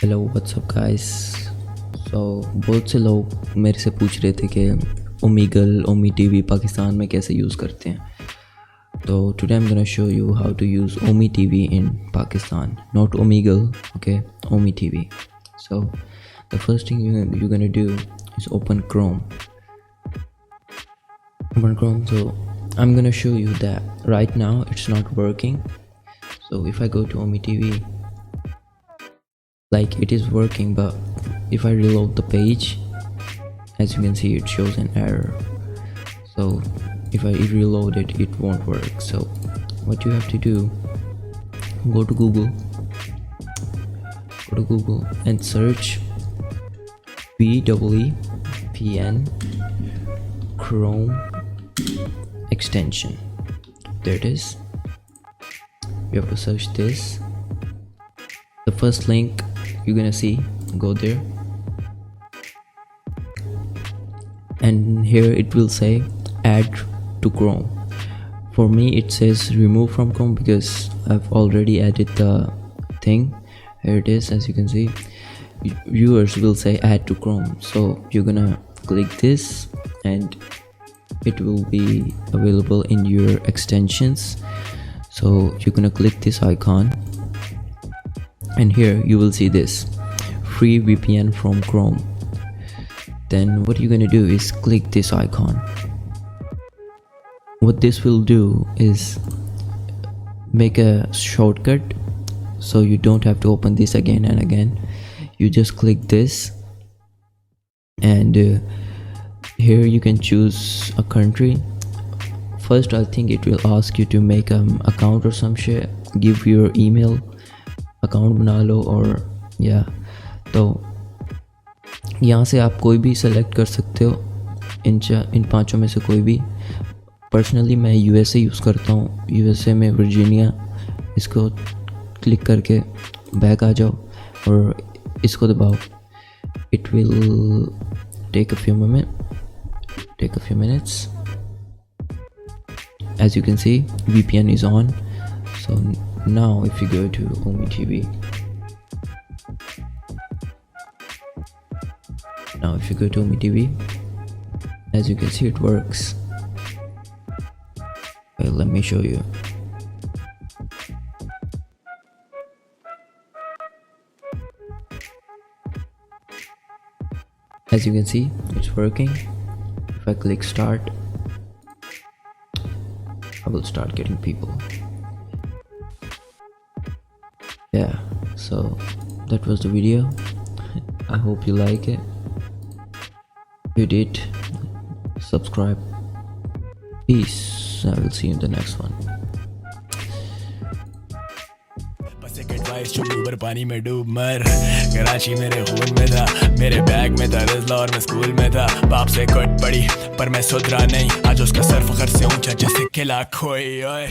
Hello what's up guys. बहुत से लोग मेरे से पूछ रहे थे कि ओमेगल ओमी टीवी पाकिस्तान में कैसे यूज़ करते हैं। तो today I am gonna show you how to use Ome TV in Pakistan, not Omegle, okay, Ome TV. So the first thing you're gonna do is open Chrome. So I'm gonna show you that right now it's not working. So if I go to Ome TV, like it is working, but if I reload the page, as you can see it shows an error. So if I reload it, it won't work. So what you have to do, go to Google and search VeePn Chrome extension. There it is. You have to search this. The first link you're gonna see, go there, and here it will say add to Chrome. For me it says remove from Chrome because I've already added the thing. Here it is, as you can see. Viewers will say add to Chrome, so you're gonna click this and it will be available in your extensions. So you're gonna click this icon and here you will see this free VPN from Chrome. Then what you're gonna do is click this icon. What this will do is make a shortcut, so you don't have to open this again and again. You just click this and here you can choose a country. First I think it will ask you to make an account or some shit, give your email, account बना लो, और या तो यहाँ से आप कोई भी select कर सकते हो, इन पांचों में से कोई भी। पर्सनली मैं यूएसए यूज़ करता हूँ, यूएसए में वर्जीनिया। इसको क्लिक करके बैक आ जाओ और इसको दबाओ। It will take a few minutes. As you can see, VPN is on. So now if you go to Ome TV, as you can see it works. Well, let me show you. As you can see, it's working. If I click start, I will start getting people. Yeah, so that was the video. I hope you like it. If you did, subscribe. Peace. I will see you in the next one. ऊपर पानी में डूब मर, कराची मेरे खून में था, मेरे बैग में था रिज़ला और मैं स्कूल में था। बाप से कुट पड़ी पर मैं सुधरा नहीं, आज उसका सर फखर से ऊंचा जैसे किला खोई। ओए